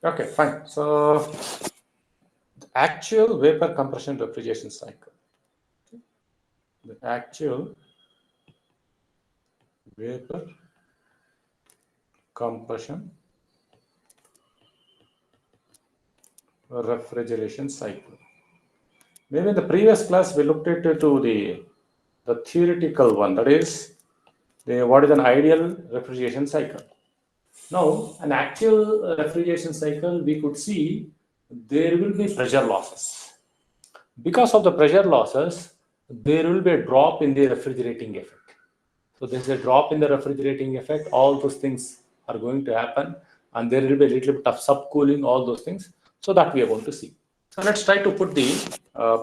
Okay, fine. So the actual vapor compression refrigeration cycle. The actual vapor compression refrigeration cycle. Maybe in the previous class we looked at to the theoretical one, that is what is an ideal refrigeration cycle. Now, an actual refrigeration cycle, we could see there will be pressure losses. Because of the pressure losses, there will be a drop in the refrigerating effect. So there's a drop in the refrigerating effect. All those things are going to happen, and there will be a little bit of subcooling, all those things. So that we are going to see. So let's try to put the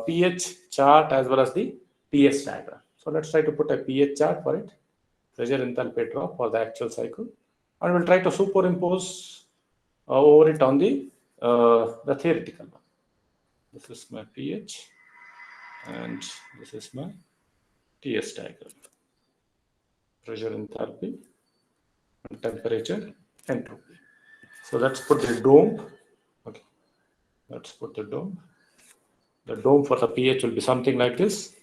pH chart as well as the TS diagram. So let's try to put a pH chart for it, pressure enthalpy drop for the actual cycle, and we'll try to superimpose over it on the theoretical one. This is my pH, and this is my TS diagram. Pressure enthalpy and temperature entropy. So let's put the dome. Okay, let's put the dome. The dome for the pH will be something like this,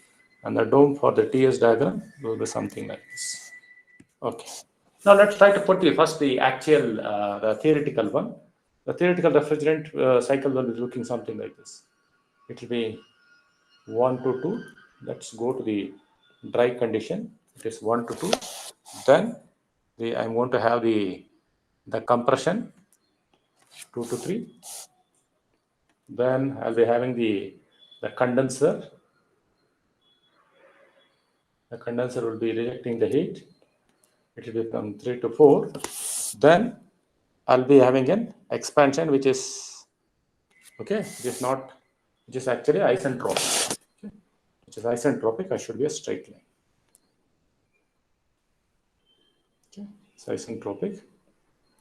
and the dome for the TS diagram will be something like this. Okay. Now let's try to put the actual the theoretical one. The theoretical refrigerant cycle will be looking something like this. It will be 1 to 2. Let's go to the dry condition. It is 1 to 2. Then I'm going to have the compression 2 to 3. Then I'll be having the condenser. The condenser will be rejecting the heat. It will become 3 to 4. Then I'll be having an expansion, which is okay. It is not, which is actually isentropic. Okay. Which is isentropic. I should be a straight line. Okay, it's isentropic.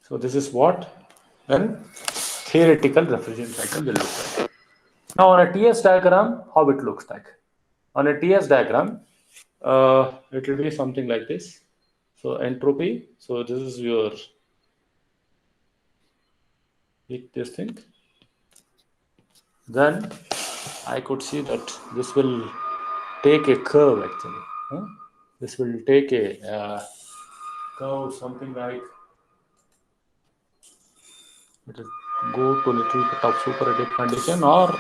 So this is what then theoretical refrigerant cycle will look like. Now on a TS diagram, how it looks like. On a TS diagram, it will be something like this. So entropy. So this is your this thing. Then I could see that this will take a curve actually. Huh? This will take a curve something like, it will go to a little bit of superheated condition, or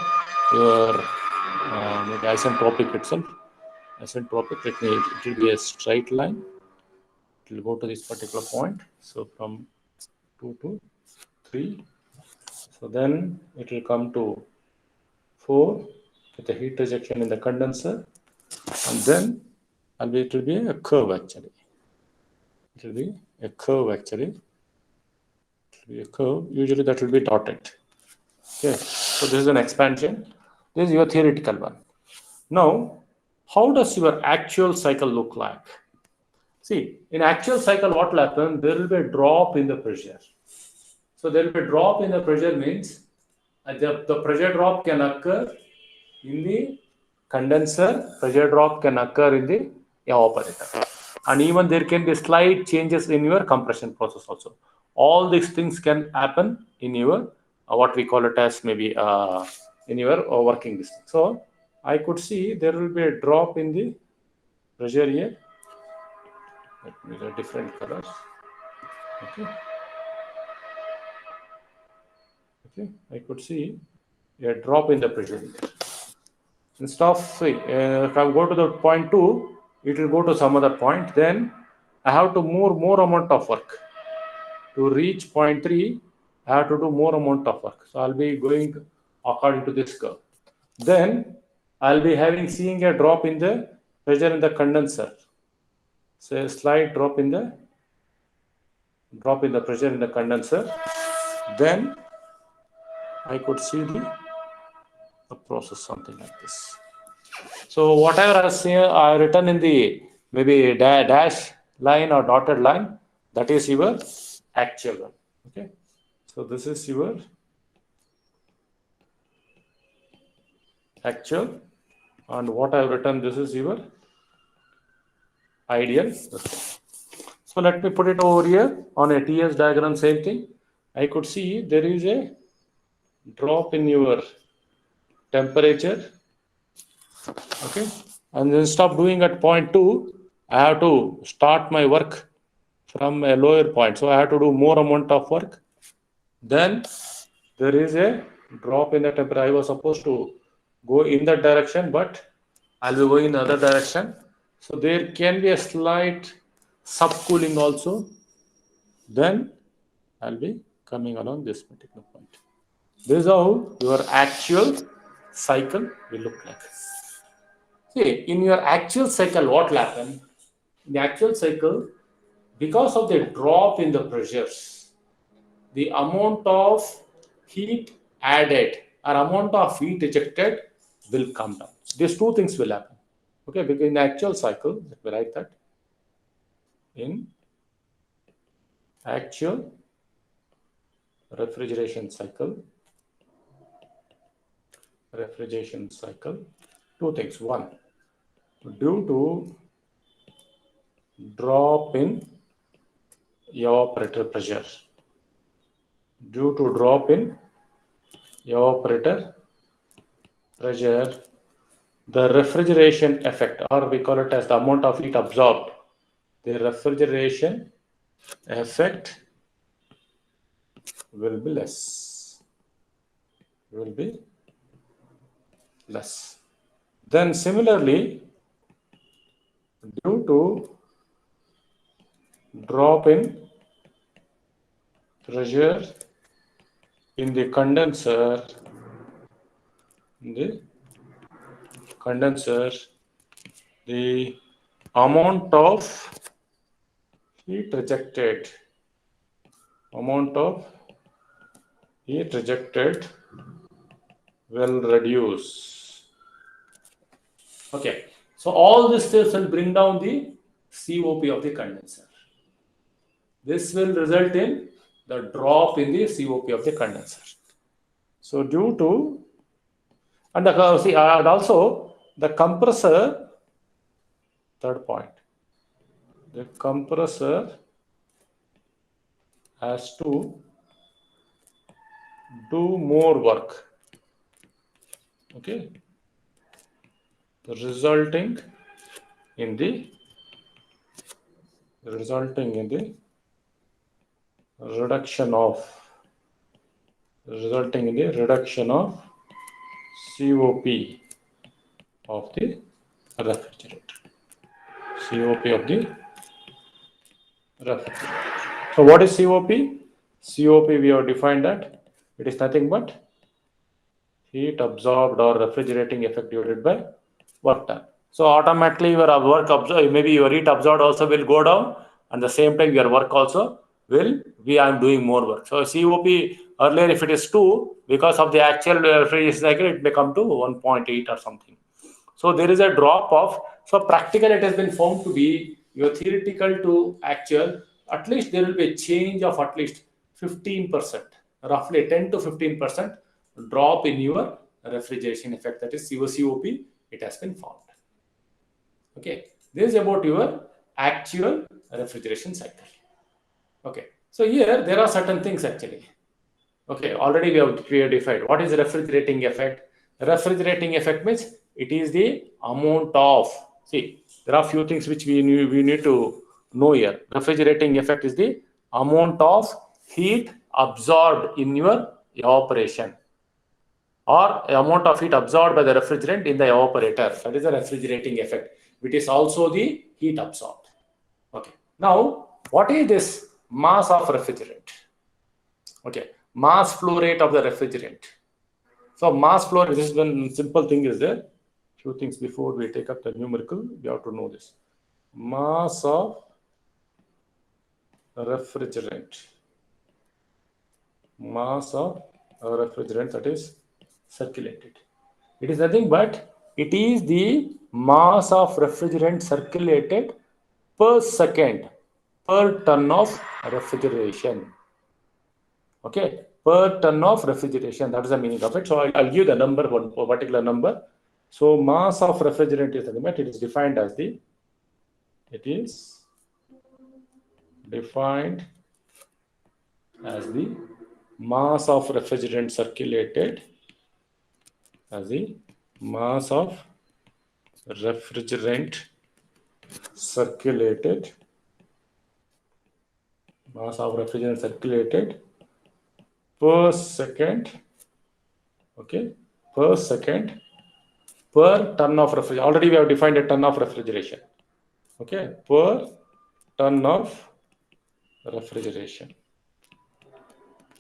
your maybe isentropic itself. Isentropic, it will be a straight line. It will go to this particular point. So from 2 to 3. So then it will come to 4 with a heat rejection in the condenser, and then it will be a curve actually. It will be a curve actually. It will be a curve. Usually that will be dotted. Okay. So this is an expansion. This is your theoretical one. Now, how does your actual cycle look like? See, in actual cycle, what will happen? There will be a drop in the pressure. So there will be a drop in the pressure means the pressure drop can occur in the condenser, pressure drop can occur in the evaporator. And even there can be slight changes in your compression process also. All these things can happen in your, what we call it as maybe in your working distance. So I could see there will be a drop in the pressure here. Let me use different colors. Okay. Okay, I could see a drop in the pressure here. Instead of, if I go to the point 2, it will go to some other point. Then I have to move more amount of work. To reach point 3, I have to do more amount of work. So I'll be going according to this curve. Then I'll be seeing a drop in the pressure in the condenser. So a slight drop in the pressure in the condenser. Then I could see the process something like this. So whatever I written in the maybe dash line or dotted line, that is your actual one. Okay. So this is your actual, and what I have written, this is your ideal. So let me put it over here on a TS diagram. Same thing. I could see there is a drop in your temperature, okay, and then stop doing at point 2, I have to start my work from a lower point, so I have to do more amount of work. Then there is a drop in the temperature. I was supposed to go in that direction, but I'll be going in the other direction, so there can be a slight subcooling also. Then I'll be coming along this particular point. This is how your actual cycle will look like. See, in your actual cycle, what will happen? In the actual cycle, because of the drop in the pressures, the amount of heat added or amount of heat ejected will come down. These two things will happen. Okay, because in the actual cycle, let me write that. In actual refrigeration cycle, two things. One, due to drop in evaporator pressure, due to drop in evaporator pressure, the refrigeration effect, or we call it as the amount of heat absorbed, the refrigeration effect will be less. Then similarly, due to drop in pressure in the condenser, the amount of heat rejected will reduce. Okay, so all this will bring down the COP of the condenser. This will result in the drop in the COP of the condenser. So due to, and also the compressor, third point, the compressor has to do more work, okay, resulting in the reduction of COP of the refrigerator. So what is COP? COP, we have defined that it is nothing but heat absorbed or refrigerating effect divided by work done. So automatically your work absorbed, maybe your heat absorbed also will go down, and the same time your work also will be, I'm doing more work. So COP earlier, if it is 2, because of the actual refrigeration cycle, it may come to 1.8 or something. So there is a drop of, so practical it has been found to be your theoretical to actual, at least there will be a change of at least 15%, roughly 10 to 15% drop in your refrigeration effect, that is COP, it has been found. Okay, this is about your actual refrigeration cycle. Okay, so here there are certain things actually. Okay, already we have defined what is refrigerating effect. Refrigerating effect means it is the amount of, see, there are few things which we need to know here. Refrigerating effect is the amount of heat absorbed in your evaporation, or amount of heat absorbed by the refrigerant in the evaporator. That is the refrigerating effect, which is also the heat absorbed. Okay, now what is this mass of refrigerant? Okay, mass flow rate of the refrigerant. So mass flow, this is one simple thing is there. Few things before we take up the numerical, we have to know this. Mass of refrigerant. Mass of refrigerant that is circulated. It is nothing but it is the mass of refrigerant circulated per second per ton of refrigeration. Okay, per ton of refrigeration, that is the meaning of it. So I'll give the number, one particular number. So mass of refrigerant is nothing but it is defined as the, mass of refrigerant circulated as the mass of refrigerant circulated per second, okay, per second per ton of refrigeration. Already we have defined a ton of refrigeration, okay, per ton of refrigeration,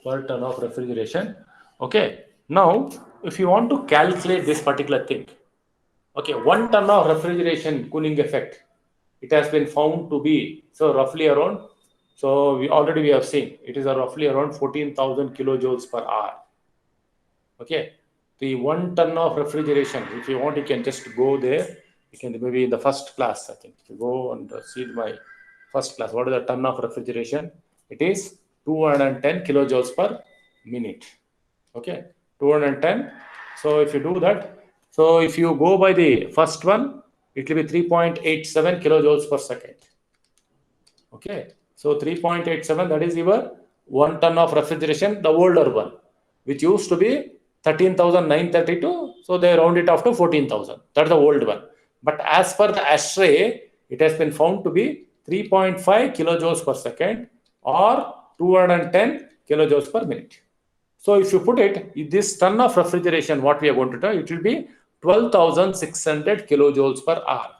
per ton of refrigeration. Okay, now if you want to calculate this particular thing, okay, 1 ton of refrigeration cooling effect, it has been found to be, so roughly around, so we have seen, it is roughly around 14,000 kilojoules per hour. Okay, the 1 ton of refrigeration, if you want, you can just go there. You can maybe in the first class, I think, you go and see my first class. What is the ton of refrigeration? It is 210 kilojoules per minute. Okay, 210. So if you do that, so if you go by the first one, it will be 3.87 kilojoules per second. Okay, so 3.87, that is your 1 ton of refrigeration, the older one, which used to be 13,932. So they round it off to 14,000. That's the old one. But as per the ASHRAE, it has been found to be 3.5 kilojoules per second or 210 kilojoules per minute. So if you put it, this ton of refrigeration, what we are going to do, it will be 12,600 kilojoules per hour.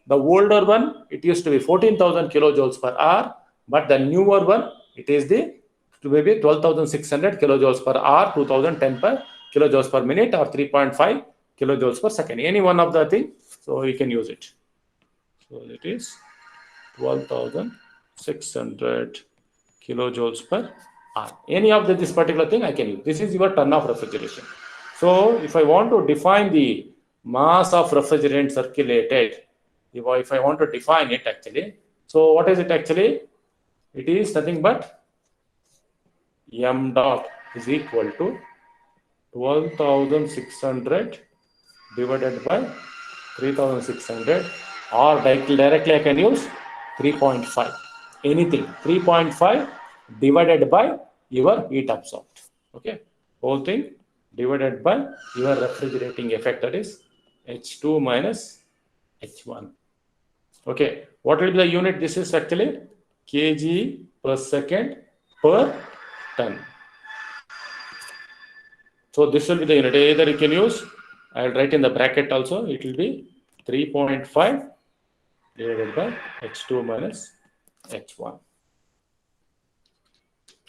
The older one, it used to be 14,000 kilojoules per hour, but the newer one, it is the maybe 12,600 kilojoules per hour, 2010 per kilojoules per minute, or 3.5 kilojoules per second. Any one of the thing, so you can use it. So it is 12,600 kilojoules per hour. Any of this particular thing I can use. This is your ton of refrigeration. So if I want to define the mass of refrigerant circulated, if I want to define it actually, so what is it actually? It is nothing but m dot is equal to 12,600 divided by 3,600, or directly I can use 3.5. Anything 3.5 divided by your heat absorbed. Okay, whole thing divided by your refrigerating effect, that is H2 minus H1. Okay, what will be the unit? This is actually kg per second per ton. So this will be the unit. Either you can use, I'll write in the bracket also, it will be 3.5 divided by H2 minus H1.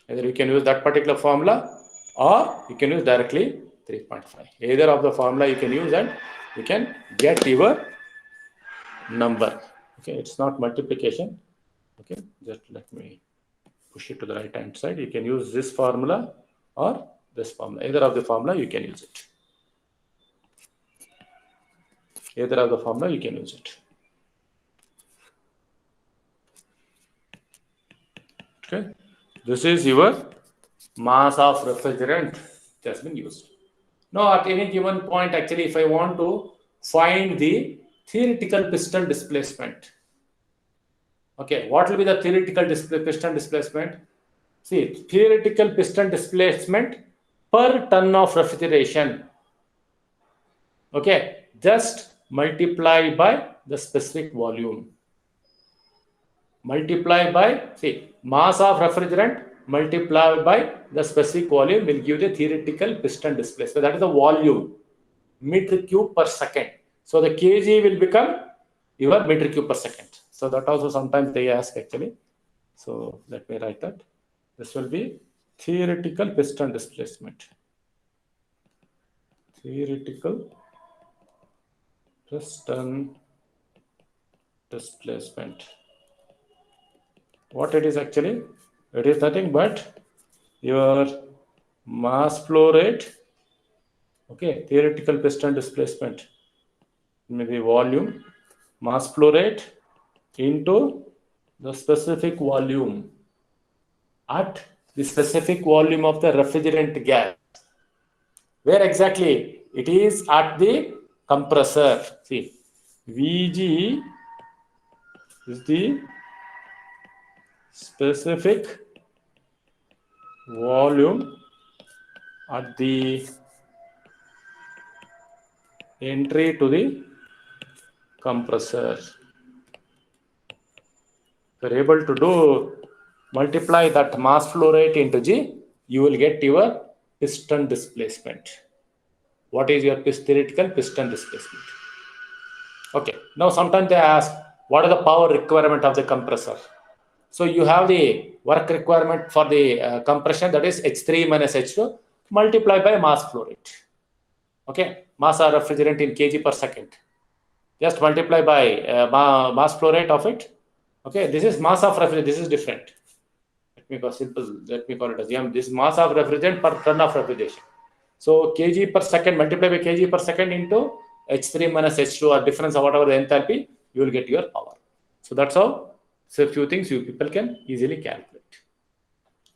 Either you can use that particular formula or you can use directly 3.5. Either of the formula you can use and you can get your number. Okay, it's not multiplication. Okay, just let me push it to the right hand side. You can use this formula or this formula. Either of the formula you can use it. Either of the formula you can use it. Okay, this is your mass of refrigerant that has been used. Now at any given point, actually, if I want to find the theoretical piston displacement, okay, what will be the theoretical piston displacement? See, theoretical piston displacement per ton of refrigeration, okay, just multiply by the specific volume. Multiply by, see, mass of refrigerant multiplied by the specific volume will give the theoretical piston displacement. That is the volume, meter cube per second. So the kg will become your meter cube per second. So that also sometimes they ask actually. So let me write that. This will be theoretical piston displacement. Theoretical piston displacement. What it is actually? It is nothing but your mass flow rate, okay, theoretical piston displacement, maybe volume, mass flow rate into the specific volume at the specific volume of the refrigerant gas. Where exactly? It is at the compressor. See, Vg is the specific volume at the entry to the compressor. If you're able to do multiply that mass flow rate into G, you will get your piston displacement. What is your theoretical piston displacement? Okay, now sometimes they ask, what is the power requirement of the compressor? So you have the work requirement for the compression, that is H3 minus H2 multiplied by mass flow rate. Okay, mass of refrigerant in kg per second. Just multiply by mass flow rate of it. Okay, this is mass of refrigerant, this is different. Let me call simple, let me call it as M. This is mass of refrigerant per ton of refrigeration. So kg per second multiply by kg per second into H3 minus H2 or difference of whatever the enthalpy, you will get your power. So that's how, so a few things you people can easily calculate.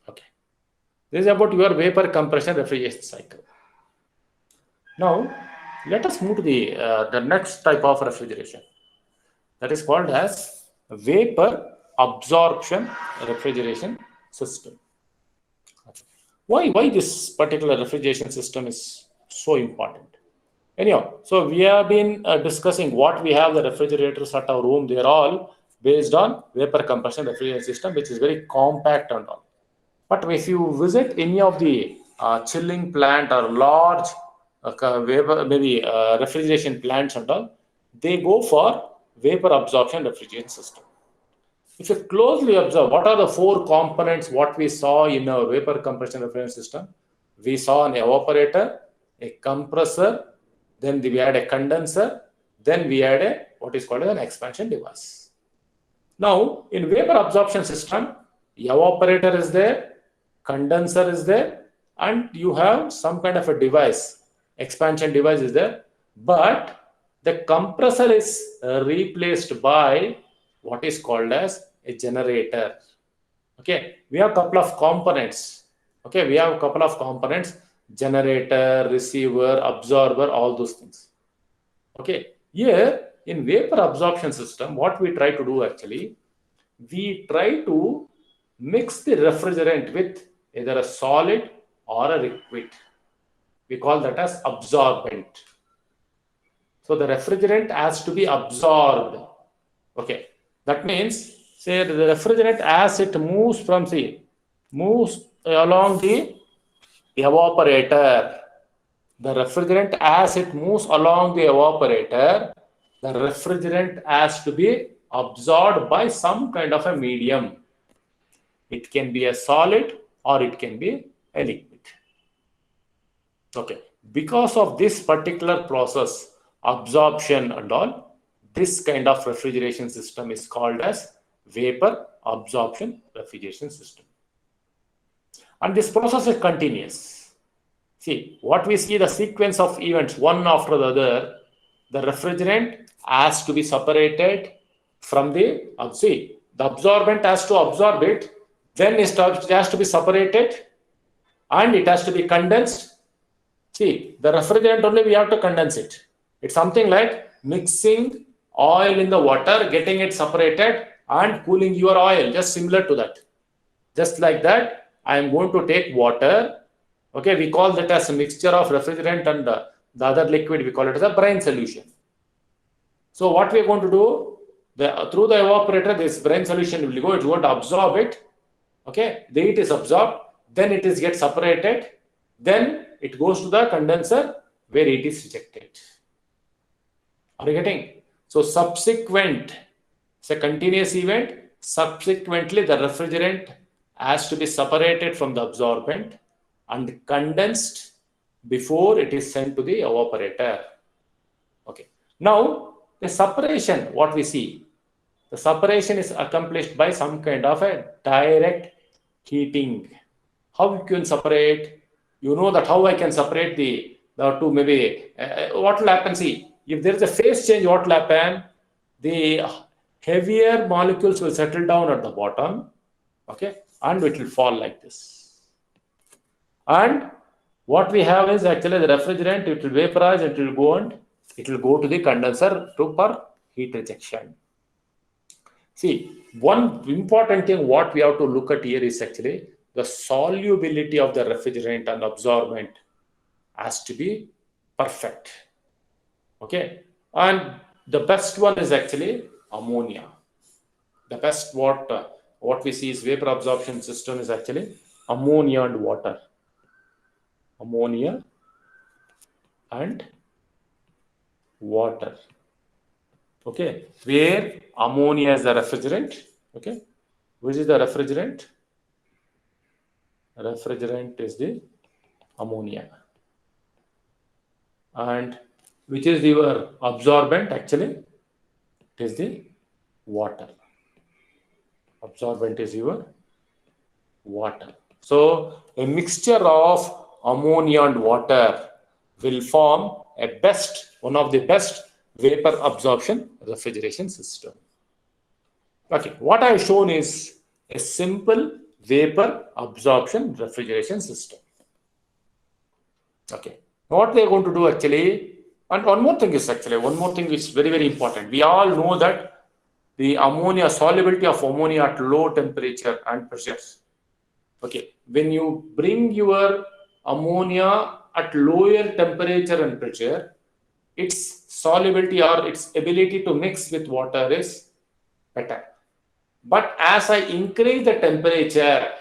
Okay. This is about your vapor compression refrigeration cycle. Now, let us move to the next type of refrigeration. That is called as vapor absorption refrigeration system. Why this particular refrigeration system is so important? Anyhow, so we have been discussing what we have the refrigerators at our room. They are all based on vapor compression refrigeration system, which is very compact and all. But if you visit any of the chilling plant or large vapor, maybe refrigeration plants and all, they go for vapor absorption refrigeration system. If you closely observe, what are the four components what we saw in a vapor compression refrigeration system? We saw an evaporator, a compressor, then we had a condenser, then we had a what is called an expansion device. Now, in vapor absorption system, evaporator is there, condenser is there, and you have some kind of a device, expansion device is there, but the compressor is replaced by what is called as a generator. Okay, we have a couple of components. Okay, we have a couple of components: generator, receiver, absorber, all those things. Okay, here in vapor absorption system, what we try to do actually, we try to mix the refrigerant with either a solid or a liquid. We call that as absorbent. So the refrigerant has to be absorbed. Okay, that means say the refrigerant as it moves from moves along the evaporator. The refrigerant as it moves along the evaporator, the refrigerant has to be absorbed by some kind of a medium. It can be a solid or it can be a liquid. Okay, because of this particular process, absorption and all, this kind of refrigeration system is called as vapor absorption refrigeration system. And this process is continuous. See, what we see the sequence of events one after the other, the refrigerant has to be separated from the absorbent has to absorb it, then it has to be separated and it has to be condensed. See, the refrigerant only we have to condense it. It's something like mixing oil in the water, getting it separated and cooling your oil, just similar to that. Just like that, I am going to take water. Okay, we call that as a mixture of refrigerant and the other liquid, we call it as a brine solution. So what we are going to do, through the evaporator, this brine solution will go, it's going to absorb it. Okay, the heat is absorbed, then it is get separated, then it goes to the condenser where it is rejected. Are you getting? So subsequent, it's a continuous event. Subsequently, the refrigerant has to be separated from the absorbent and condensed before it is sent to the evaporator. Okay. Now, the separation, what we see, the separation is accomplished by some kind of a direct heating. How you can separate? You know that how I can separate the two, maybe what will happen? See, if there is a phase change, what will happen? The heavier molecules will settle down at the bottom, okay, and it will fall like this. And what we have is actually the refrigerant, it will vaporize, it will go and it will go to the condenser for heat rejection. See, one important thing what we have to look at here is actually the solubility of the refrigerant and absorbent. has to be perfect. Okay, and the best one is actually ammonia. The best what we see is vapor absorption system is actually ammonia and water. Ammonia and water. Okay, where ammonia is the refrigerant. Okay, which is the refrigerant? Refrigerant is the ammonia. And which is your absorbent? Actually, it is the water. Absorbent is your water. So a mixture of ammonia and water will form one of the best vapor absorption refrigeration system. Okay, what I have shown is a simple vapor absorption refrigeration system. Okay, what they are going to do actually, and one more thing is very, very important. We all know that the ammonia, solubility of ammonia at low temperature and pressures. Okay, when you bring your ammonia at lower temperature and pressure, its solubility or its ability to mix with water is better. But as I increase the temperature,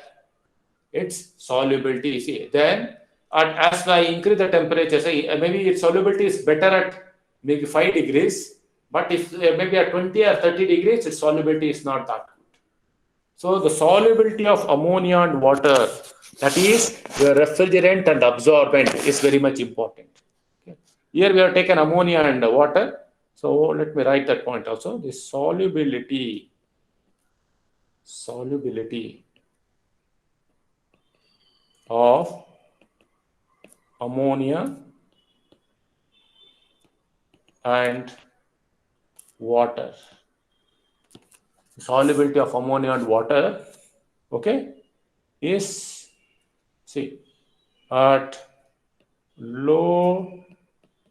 its solubility is then, and as I increase the temperature, say maybe its solubility is better at maybe 5 degrees, but if maybe at 20 or 30 degrees, its solubility is not that good. So the solubility of ammonia and water, that is the refrigerant and absorbent, is very much important. Okay. Here we have taken ammonia and water. So let me write that point also. The solubility of ammonia and water. Solubility of ammonia and water, okay, is, see, at low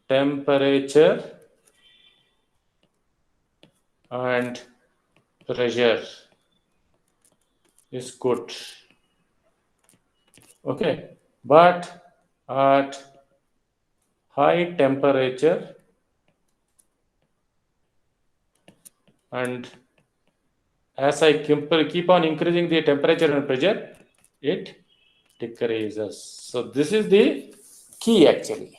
temperature and pressure is good. Okay, but at high temperature and as I keep on increasing the temperature and pressure, it decreases. So this is the key actually.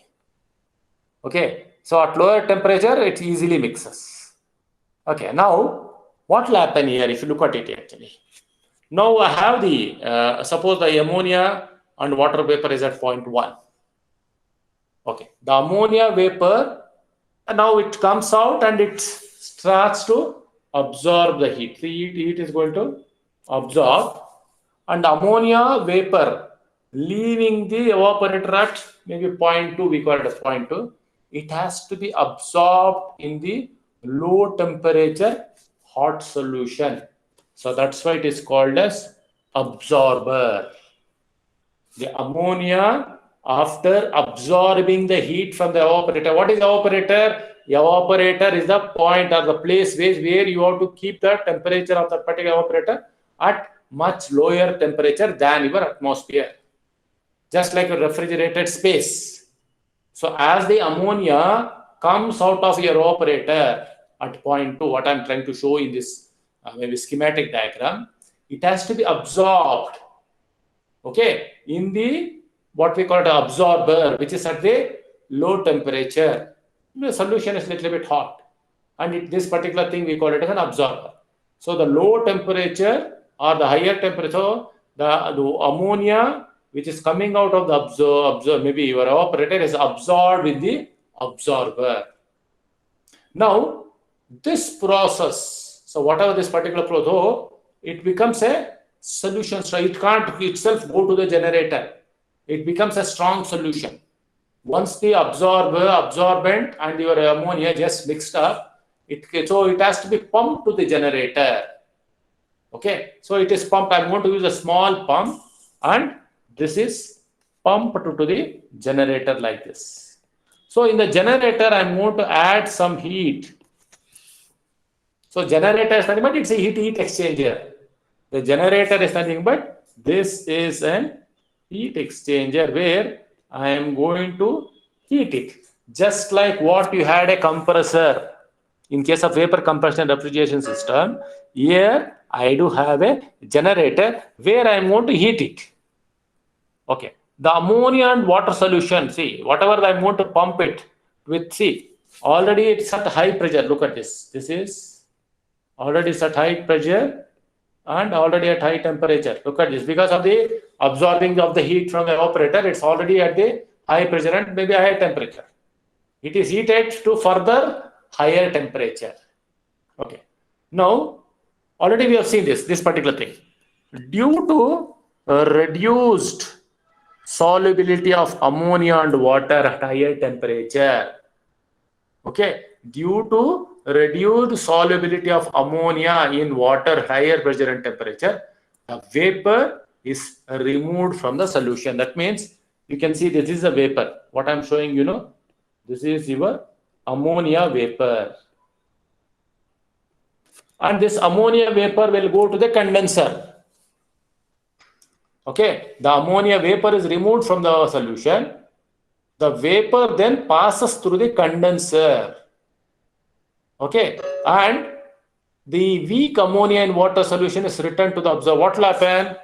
Okay, so at lower temperature, it easily mixes. Okay, now what will happen here if you look at it actually? Now I have the, suppose the ammonia and water vapor is at 0.1. Okay, the ammonia vapor, and now it comes out and it starts to absorb the heat. The heat is going to absorb, and ammonia vapor leaving the evaporator at maybe 0.2, we call it as 0.2. It has to be absorbed in the low temperature hot solution. So that's why it is called as absorber. The ammonia, after absorbing the heat from the evaporator, what is evaporator? Evaporator is the point or the place where you have to keep the temperature of that particular evaporator at much lower temperature than your atmosphere, just like a refrigerated space. So as the ammonia comes out of your evaporator at 0.2, what I'm trying to show in this maybe schematic diagram, it has to be absorbed, okay, in the what we call the absorber, which is at the low temperature. The solution is a little bit hot, and this particular thing we call it as an absorber. So the low temperature or the higher temperature, the ammonia which is coming out of the maybe your evaporator is absorbed in the absorber. Now this process, so whatever this particular process, it becomes a solution. So it can't itself go to the generator. It becomes a strong solution. Once the absorbent and your ammonia just mixed up, so it has to be pumped to the generator. Okay, so it is pumped. I'm going to use a small pump, and this is pumped to the generator like this. So in the generator, I'm going to add some heat. So generator is nothing but it's a heat exchanger. The generator is nothing but this is an heat exchanger where I am going to heat it. Just like what you had a compressor in case of vapor compression refrigeration system, here I do have a generator where I am going to heat it. Okay, the ammonia and water solution, see, whatever I am going to pump it with, see, already it's at high pressure. Look at this. This is already it's at high pressure and already at high temperature. Look at this. Because of the absorbing of the heat from the evaporator, it's already at the high pressure and maybe higher temperature. It is heated to further higher temperature. Okay. Now, already we have seen this particular thing. Due to reduced solubility of ammonia and water at higher temperature. Okay, due to reduced solubility of ammonia in water at higher pressure and temperature, the vapor is removed from the solution. That means you can see this is a vapor. What I'm showing, this is your ammonia vapor. And this ammonia vapor will go to the condenser. Okay, the ammonia vapor is removed from the solution. The vapor then passes through the condenser. Okay, and the weak ammonia in water solution is returned to the observer. What will happen?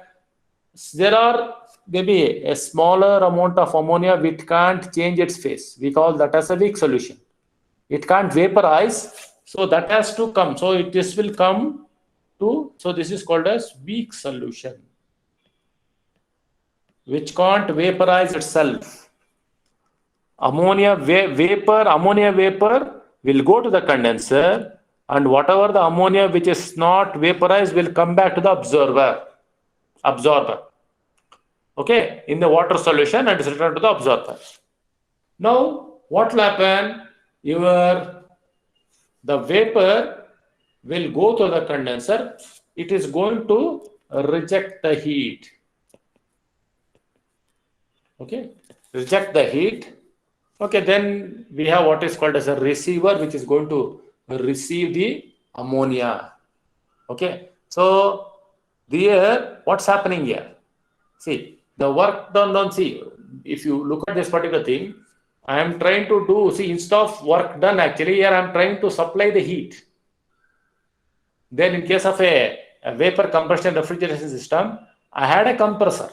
There are maybe a smaller amount of ammonia which can't change its phase. We call that as a weak solution. It can't vaporize, so that has to come. So this will come to, so this is called as weak solution, which can't vaporize itself. Ammonia vapor will go to the condenser, and whatever the ammonia which is not vaporized will come back to the absorber. Okay, in the water solution, and is returned to the absorber. Now, what will happen? The vapor will go to the condenser. It is going to reject the heat. Okay, reject the heat. Okay, then we have what is called as a receiver, which is going to receive the ammonia. Okay, so here, what's happening here? See, the work done, see, if you look at this particular thing, I am trying to do, see, instead of work done, actually, here I am trying to supply the heat. Then in case of a vapor compression refrigeration system, I had a compressor.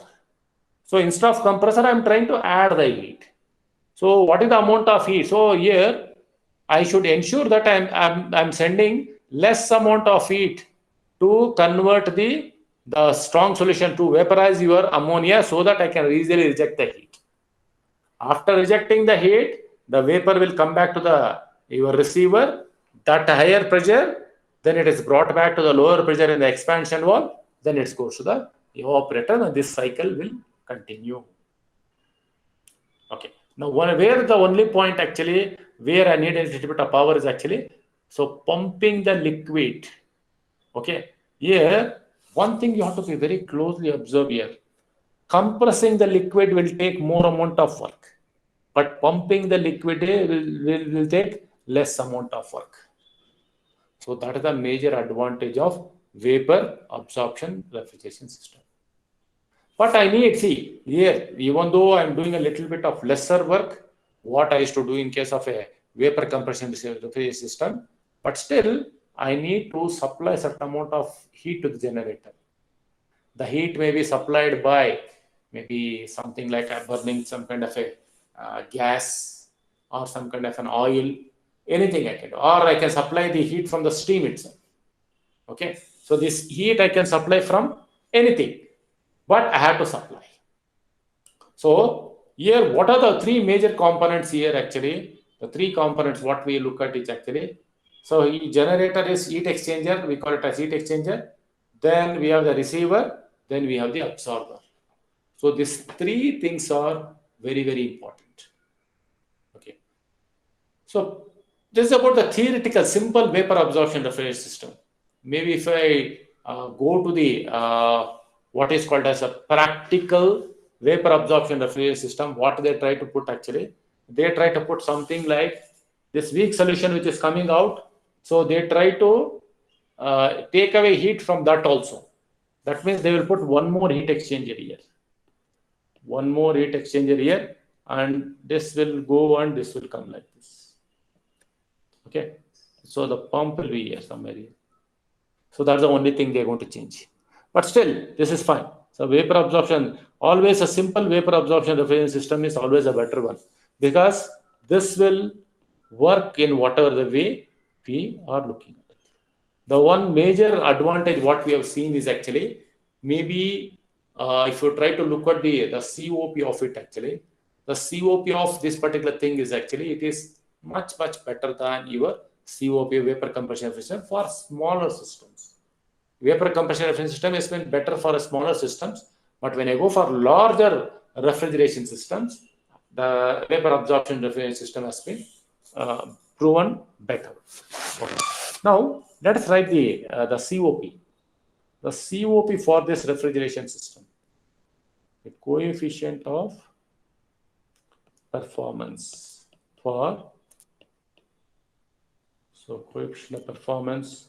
So instead of compressor, I am trying to add the heat. So what is the amount of heat? So here I should ensure that I'm sending less amount of heat to convert the strong solution to vaporize your ammonia so that I can easily reject the heat. After rejecting the heat, the vapor will come back to your receiver. That higher pressure, then it is brought back to the lower pressure in the expansion valve. Then it goes to the evaporator, and this cycle will continue. Okay. Now, where the only point actually where I need a little bit of power is actually, so pumping the liquid. Okay. Here, one thing you have to be very closely observe here. Compressing the liquid will take more amount of work, but pumping the liquid will take less amount of work. So that is the major advantage of vapor absorption refrigeration system. But I need, see, here, even though I'm doing a little bit of lesser work, what I used to do in case of a vapor compression refrigeration system, but still, I need to supply a certain amount of heat to the generator. The heat may be supplied by maybe something like burning some kind of a gas or some kind of an oil, anything I can do. Or I can supply the heat from the steam itself. Okay, so this heat I can supply from anything, but I have to supply. So here, what are the three major components here actually? The three components, what we look at is actually, so generator is heat exchanger, we call it as heat exchanger. Then we have the receiver, then we have the absorber. So these three things are very, very important. Okay. So this is about the theoretical simple vapor absorption refrigeration system. Maybe if I go to the what is called as a practical vapor absorption refrigeration system, what they try to put actually, they try to put something like this weak solution which is coming out. So they try to take away heat from that also. That means they will put one more heat exchanger here. One more heat exchanger here. and this will go and this will come like this. Okay, so the pump will be here somewhere here. So that's the only thing they're going to change. But still, this is fine. So vapor absorption, always a simple vapor absorption refrigeration system is always a better one, because this will work in whatever the way we are looking at it. The one major advantage what we have seen is actually maybe if you try to look at the COP of it, actually the COP of this particular thing is actually it is much better than your COP, vapor compression efficiency, for smaller systems. Vapor compression refrigeration system has been better for smaller systems, but when I go for larger refrigeration systems, the vapor absorption refrigeration system has been proven better. Okay. Now let us write the COP. The COP for this refrigeration system, the coefficient of performance for, so coefficient of performance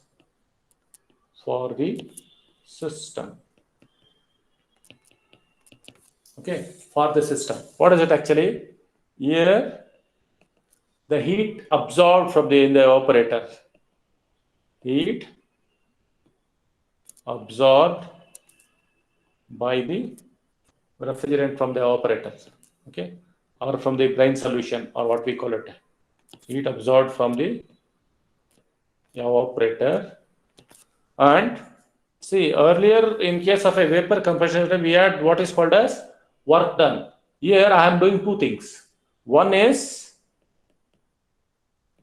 for the system. Okay, for the system. What is it actually? Here, the heat absorbed from the evaporator. Heat absorbed by the refrigerant from the evaporator. Okay, or from the brine solution, or what we call it. Heat absorbed from the evaporator. And see, earlier in case of a vapor compression system, we had what is called as work done. Here I am doing two things. One is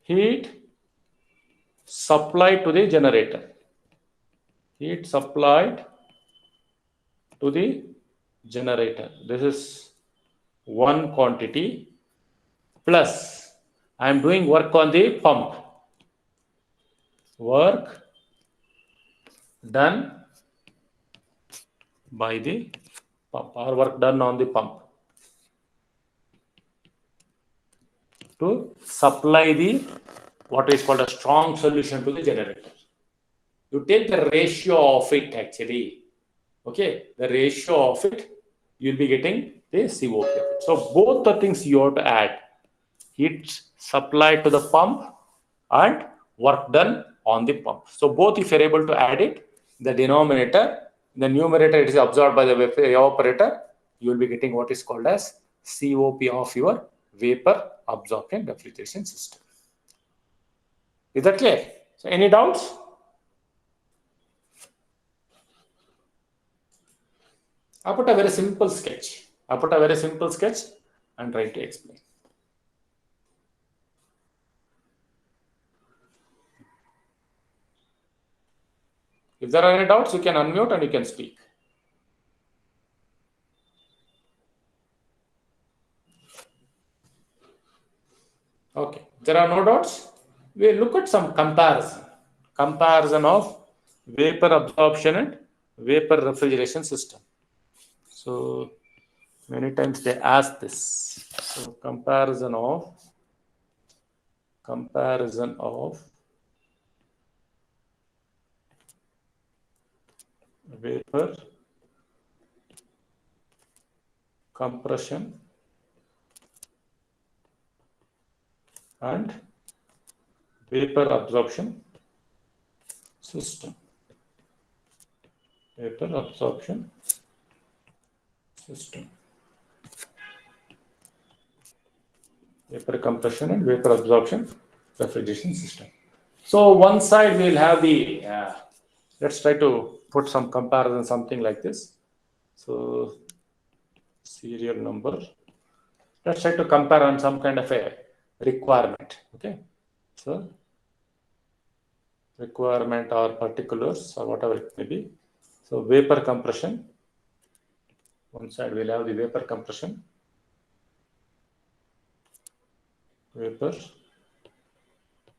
heat supplied to the generator. Heat supplied to the generator. This is one quantity, plus I am doing work on the pump. Work done by the pump, or work done on the pump to supply the what is called a strong solution to the generator. You take the ratio of it actually. Okay, the ratio of it, you'll be getting the COP of it. So both the things you have to add: heat supplied to the pump and work done on the pump. So both, if you're able to add it, the denominator, the numerator, it is absorbed by the evaporator, you will be getting what is called as COP of your vapor absorption refrigeration system. Is that clear? So any doubts? I put a very simple sketch. And try to explain. If there are any doubts, you can unmute and you can speak. Okay, there are no doubts. We look at some comparison of vapor absorption and vapor refrigeration system. So many times they ask this. So comparison of vapor compression and vapor absorption system. Vapor absorption system. Vapor compression and vapor absorption refrigeration system. So one side we'll have the, let's try to put some comparison, something like this. So serial number. Let's try to compare on some kind of a requirement. Okay. So requirement or particulars or whatever it may be. So vapor compression. One side we'll have the vapor compression. Vapor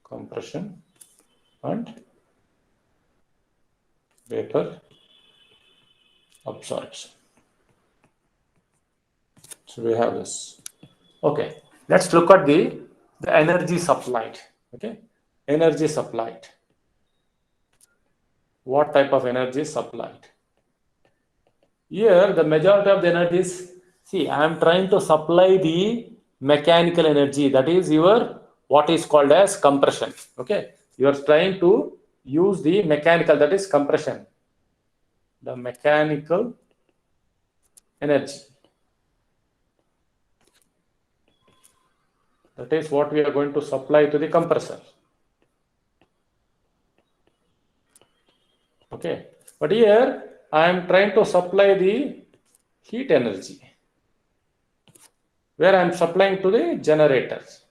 compression and vapor absorption. So we have this. Okay, let's look at the energy supplied. Okay, energy supplied. What type of energy is supplied? Here, the majority of the energy is See, I am trying to supply the mechanical energy, that is your what is called as compression. Okay, you are trying to use the mechanical, that is compression, the mechanical energy. That is what we are going to supply to the compressor. Okay, but here I am trying to supply the heat energy, where I am supplying to the generators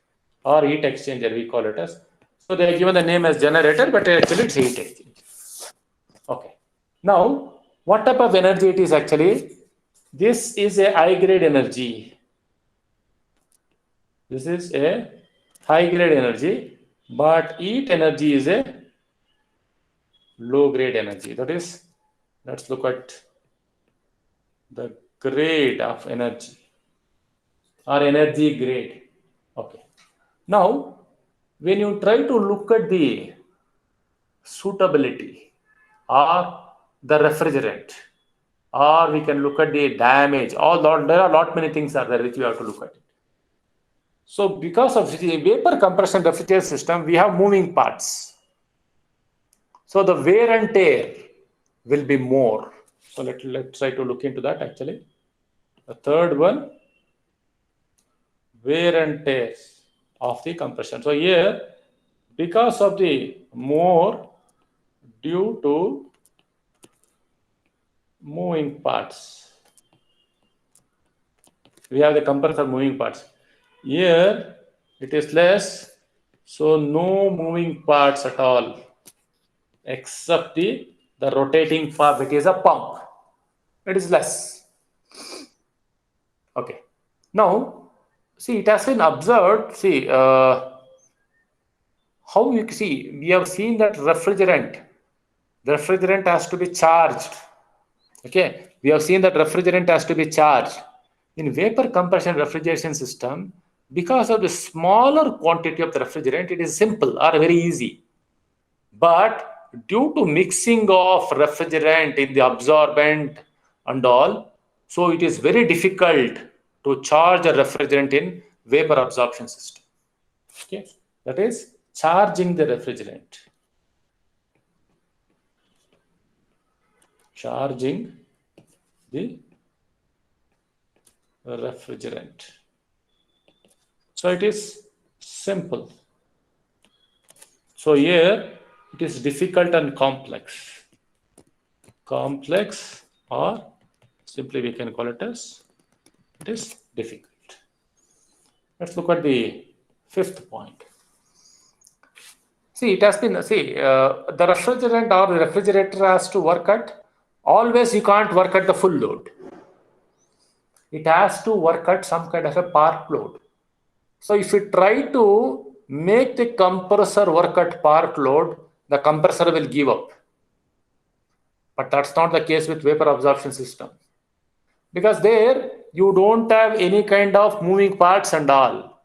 or heat exchanger, we call it as. So they are given the name as generator, but actually it's heat exchanger. Okay. Now, what type of energy it is actually? This is a high grade energy. This is a high grade energy, but heat energy is a low grade energy. That is, let's look at the grade of energy or energy grade. Okay. Now, when you try to look at the suitability or the refrigerant, or we can look at the damage, there are lot many things are there which we have to look at. So because of the vapor compression refrigerant system, we have moving parts. So the wear and tear will be more. So let's try to look into that actually. The third one, wear and tear of the compression. So here, because of the more due to moving parts, we have the compressor moving parts. Here it is less, so no moving parts at all, except the rotating part, which is a pump. It is less. Okay. Now, see, it has been observed. See, how you see, we have seen that refrigerant. The refrigerant has to be charged. Okay, we have seen that refrigerant has to be charged. In vapor compression refrigeration system, because of the smaller quantity of the refrigerant, it is simple or very easy. But due to mixing of refrigerant in the absorbent and all, so it is very difficult to charge a refrigerant in vapor absorption system. Okay, that is charging the refrigerant. Charging the refrigerant. So it is simple. So here it is difficult and complex. Complex, or simply we can call it as it is difficult. Let's look at the fifth point. See, it has been, the refrigerant or the refrigerator has to work at, always you can't work at the full load. It has to work at some kind of a part load. So if you try to make the compressor work at part load, the compressor will give up. But that's not the case with vapor absorption system. Because there you don't have any kind of moving parts and all.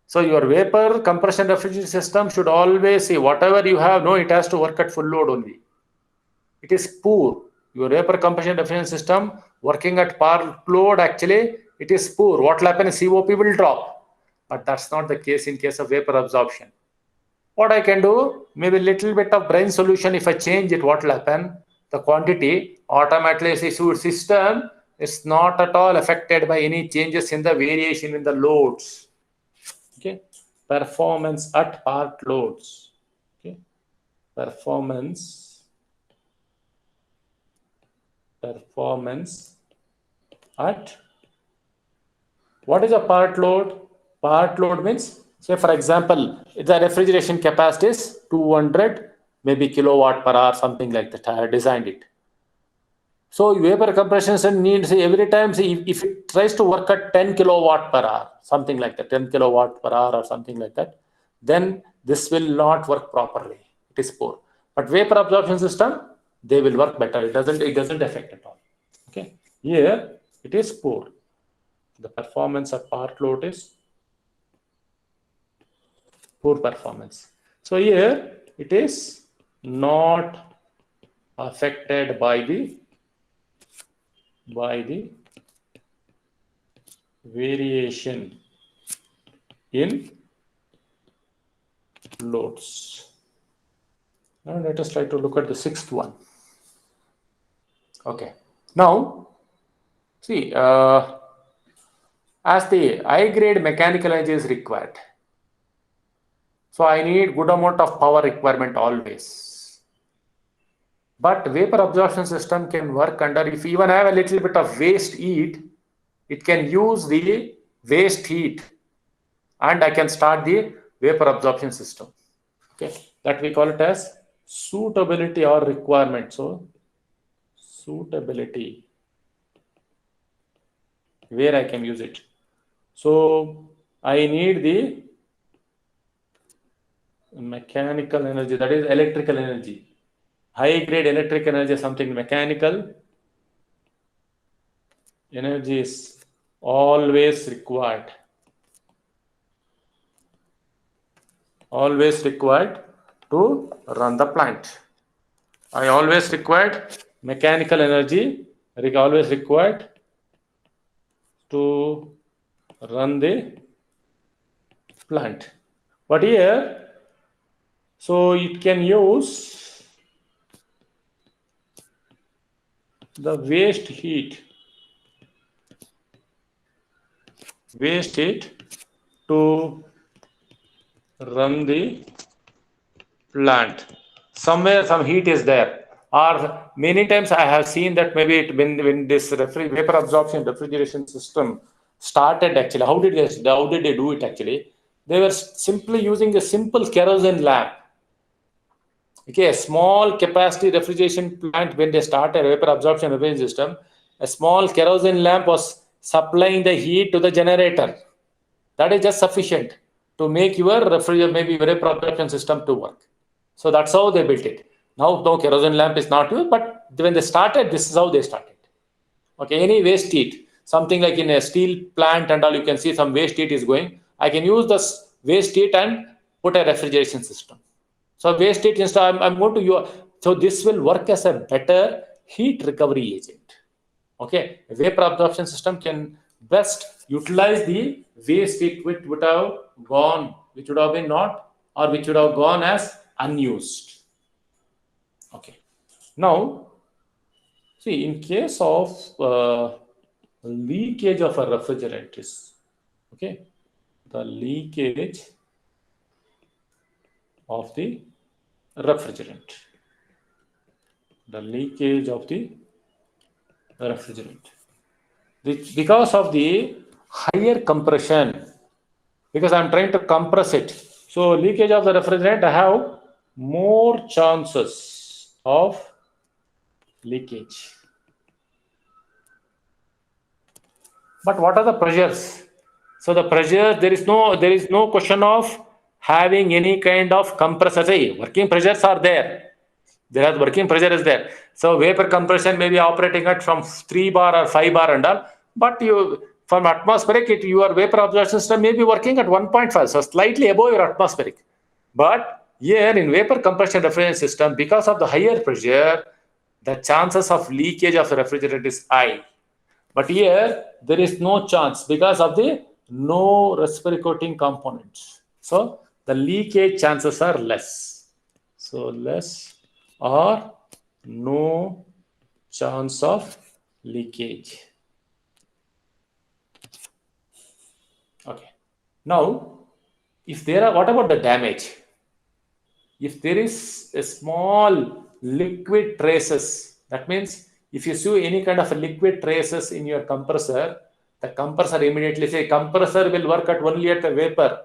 So your vapor compression refrigeration system should always say whatever you have, no, it has to work at full load only. It is poor. Your vapor compression refrigeration system working at part load, actually, it is poor. What will happen is COP will drop. But that's not the case in case of vapor absorption. What I can do, maybe little bit of brine solution, if I change it, what will happen? The quantity automatically, system is not at all affected by any changes in the variation in the loads. Okay, performance at part loads. Okay, performance at, what is a part load? Part load means, say for example, the refrigeration capacity is 200 maybe kilowatt per hour, something like that. I have designed it. So vapor compression needs every time, if it tries to work at 10 kilowatt per hour, something like that, 10 kilowatt per hour or something like that, then this will not work properly. It is poor. But vapor absorption system, they will work better. It doesn't affect at all. Okay. Here it is poor. The performance of part load is poor performance. So here it is not affected by the variation in loads. Now let us try to look at the sixth one. Okay. Now, see, as the high grade mechanical energy is required, so I need good amount of power requirement always. But vapor absorption system can work under, if you even have a little bit of waste heat, it can use the waste heat and I can start the vapor absorption system. Okay, that we call it as suitability or requirement. So, suitability, where I can use it. So, I need the mechanical energy, that is electrical energy. High grade electrical energy is something mechanical energy is always required. Always required to run the plant. I always required mechanical energy, always required to run the plant. But here, so it can use the waste heat to run the plant. Somewhere some heat is there, or many times I have seen that maybe it, when this vapor absorption refrigeration system started, actually how did they do it? Actually, they were simply using a simple kerosene lamp. Okay, a small capacity refrigeration plant, when they started vapor absorption refrigeration system, a small kerosene lamp was supplying the heat to the generator. That is just sufficient to make your maybe vapor absorption system to work. So that's how they built it. Now, no kerosene lamp is not used, but when they started, this is how they started. Okay, any waste heat, something like in a steel plant and all, you can see some waste heat is going. I can use this waste heat and put a refrigeration system. So waste heat instead, I'm going to use. So this will work as a better heat recovery agent. Okay, a vapor absorption system can best utilize the waste heat which would have gone, which would have been not, or which would have gone as unused. Okay. Now, see, in case of leakage of a refrigerant is, okay, the leakage of the refrigerant. The leakage of the refrigerant. Because of the higher compression, because I'm trying to compress it. So leakage of the refrigerant, I have more chances of leakage. But what are the pressures? So the pressure, there is no question of having any kind of compressor. Say, working pressures are there. There are working pressure is there. So vapor compression may be operating at from 3 bar or 5 bar and all, but you from atmospheric, your vapor absorption system may be working at 1.5, so slightly above your atmospheric. But here in vapor compression refrigerant system, because of the higher pressure, the chances of leakage of the refrigerant is high. But here there is no chance because of the no reciprocating components. So the leakage chances are less. So less or no chance of leakage. Okay. Now, if there are, what about the damage? If there is a small liquid traces, that means if you see any kind of a liquid traces in your compressor, the compressor immediately say compressor will work at only at the vapor.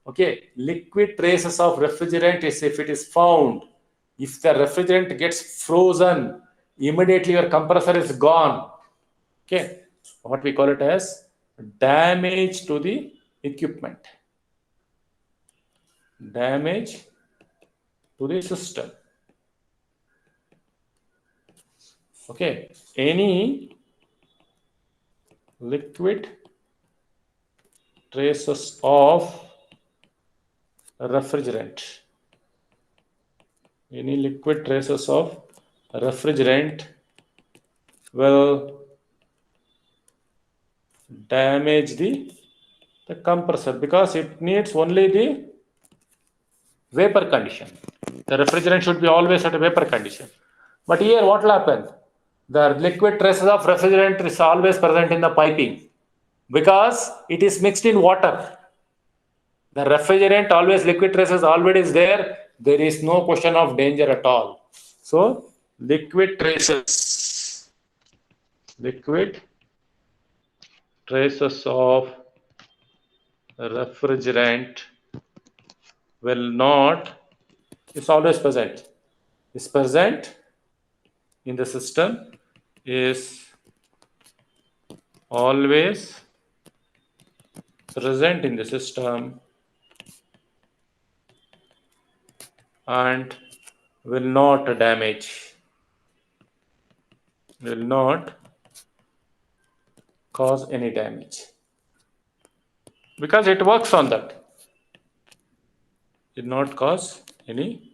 Okay, liquid traces of refrigerant is if it is found, if the refrigerant gets frozen, immediately your compressor is gone. Okay, what we call it as damage to the equipment, damage to the system. Okay, any liquid traces of refrigerant, any liquid traces of refrigerant will damage the compressor because it needs only the vapor condition. The refrigerant should be always at a vapor condition. But here what will happen? The liquid traces of refrigerant is always present in the piping because it is mixed in water. The refrigerant always liquid traces already is there. There is no question of danger at all. So liquid traces of refrigerant will not, is always present, is present in the system, is always present in the system and will not damage, will not cause any damage because it works on that. It not cause any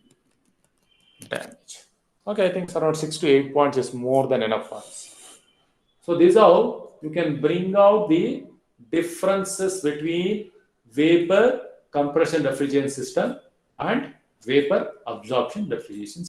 damage. Okay, I think around 6 to 8 points is more than enough for us. So this is how you can bring out the differences between vapor compression refrigerant system and vapor absorption refrigeration